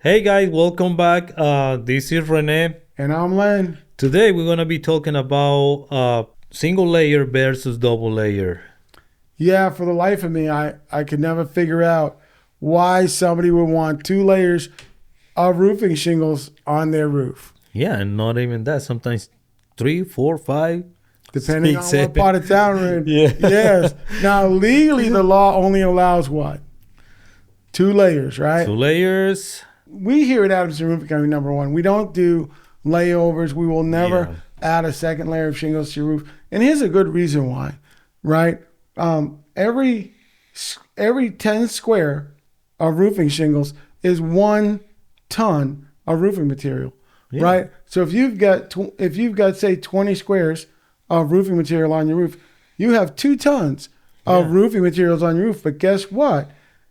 Hey guys, welcome back. This is Rene. And I'm Len. Today we're gonna be talking about single layer versus double layer. Yeah, for the life of me, I could never figure out why somebody would want 2 layers of roofing shingles on their roof, Yeah, and not even that. Sometimes three, four, five, depending six, on seven. what part of town we're in. Yeah. Yes. Now, legally, the law only allows what? 2 layers, right? Two layers. We here at Adamson Roofing Company, number one, we don't do layovers. We will never add a second layer of shingles to your roof. And here's a good reason why, right? Every 10 square of roofing shingles is 1 ton of roofing material, Yeah. right? So if you've got say 20 squares of roofing material on your roof, you have 2 tons of roofing materials on your roof. But guess what?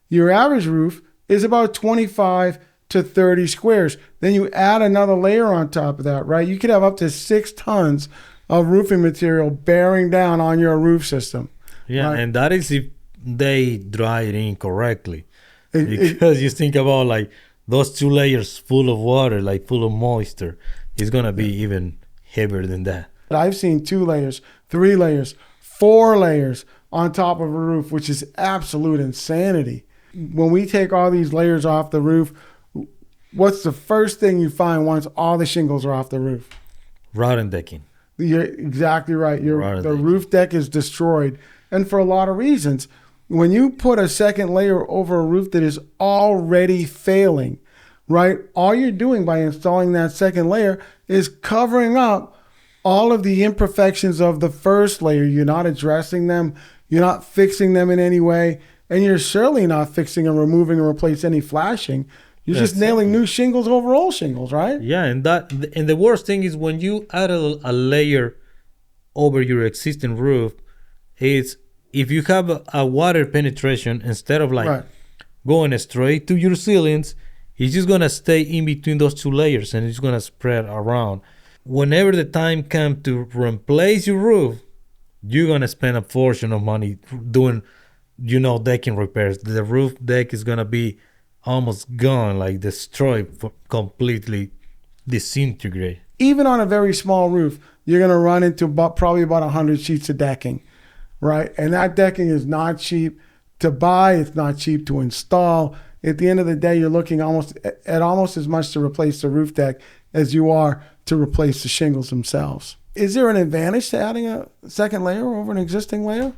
Your average roof is about 25 to 30 squares. Then you add another layer on top of that, right? You could have up to 6 tons of roofing material bearing down on your roof system. Yeah, Right. and that is if they dry it incorrectly. Because you think about like those 2 layers full of water, like full of moisture, it's gonna be even heavier than that. I've seen 2 layers, 3 layers, 4 layers on top of a roof, which is absolute insanity. When we take all these layers off the roof, what's the first thing you find once all the shingles are off the roof? Rotten decking. You're exactly right. Rotten The decking. roof deck is destroyed. And for a lot of reasons. When you put a second layer over a roof that is already failing, right? All you're doing by installing that second layer is covering up all of the imperfections of the first layer. You're not addressing them. You're not fixing them in any way. And you're certainly not fixing and removing or replace any flashing. You're just nailing new shingles over old shingles, right? Yeah, and the worst thing is when you add a layer over your existing roof, is if you have a water penetration, instead of like Right. going straight to your ceilings, it's just gonna stay in between those 2 layers and it's gonna spread around. Whenever the time comes to replace your roof, you're gonna spend a fortune of money doing, decking repairs. The roof deck is gonna be almost gone, like destroyed, completely disintegrate. Even on a very small roof, you're going to run into probably about 100 sheets of decking, right? And that decking is not cheap to buy. It's not cheap to install. At the end of the day, you're looking almost as much to replace the roof deck as you are to replace the shingles themselves. Is there an advantage to adding a second layer over an existing layer?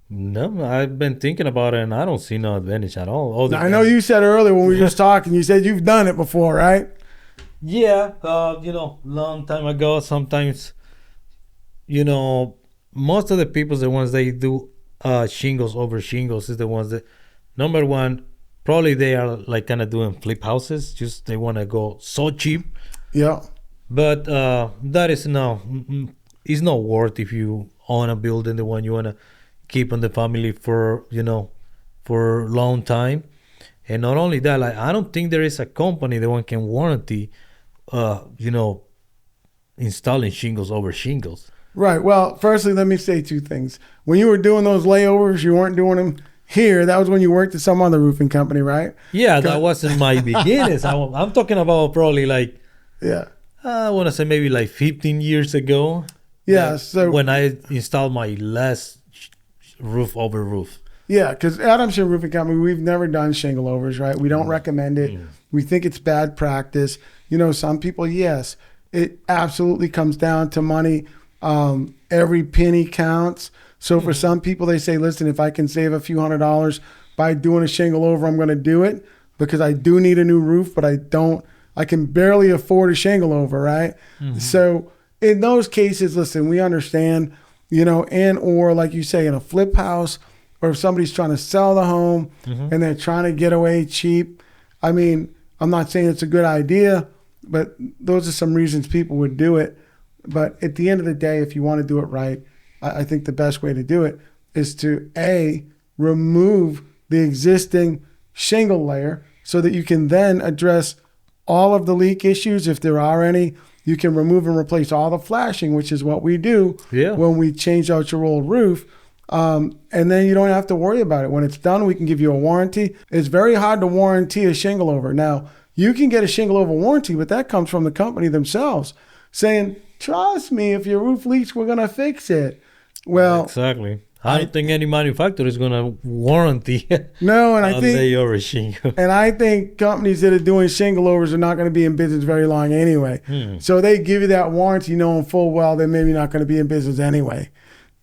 No, I've been thinking about it and I don't see no advantage at all. Now, I know you said earlier when we were just talking, you said you've done it before, right? Yeah, long time ago. Sometimes, most of the people, the ones they do shingles over shingles, is the ones that, number one, probably they are like kind of doing flip houses. Just they want to go so cheap. Yeah. But that is it's not worth if you own a building, the one you want to keep in the family for a long time. And not only that, like I don't think there is a company that one can warranty installing shingles over shingles. Right. Well, firstly, let me say 2 things. When you were doing those layovers, you weren't doing them here. That was when you worked at some other roofing company, right? Yeah, that wasn't my beginnings. I'm talking about probably like, Yeah. I want to say maybe like 15 years ago. Yeah. So when I installed my last roof over roof. yeah, because Adamson Roofing Company, we've never done shingle overs, right? We don't recommend it. We think it's bad practice. Some people, yes, it absolutely comes down to money. Every penny counts. So for some people, they say, listen, if I can save a few $100s by doing a shingle over, I'm going to do it because I do need a new roof, but I can barely afford a shingle over, right? So in those cases, listen, we understand, and or like you say, in a flip house, or if somebody's trying to sell the home and they're trying to get away cheap. I mean, I'm not saying it's a good idea, but those are some reasons people would do it. But at the end of the day, if you want to do it right, I think the best way to do it is to remove the existing shingle layer so that you can then address all of the leak issues. If there are any, you can remove and replace all the flashing, which is what we do when we change out your old roof. And then you don't have to worry about it. When it's done, we can give you a warranty. It's very hard to warranty a shingle over. Now, You can get a shingle over warranty, but that comes from the company themselves saying, trust me, if your roof leaks, we're going to fix it. Well, exactly. I don't think any manufacturer is going to warranty no, and a I think layover shingle. and I think companies that are doing shingle overs are not going to be in business very long anyway. So they give you that warranty knowing full well they're maybe not going to be in business anyway.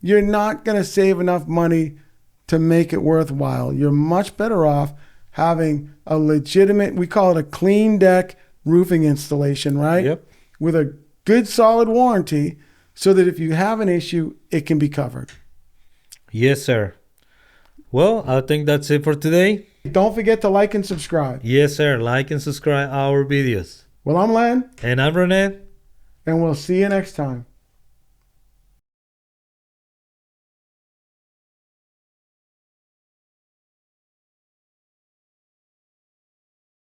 You're not going to save enough money to make it worthwhile. You're much better off having a legitimate, we call it a clean deck roofing installation, right? Yep. With a good solid warranty so that if you have an issue, it can be covered. Yes, sir. Well, I think that's it for today. Don't forget to like and subscribe. Yes, sir. Like and subscribe our videos. Well, I'm Len, And I'm Rene. and we'll see you next time.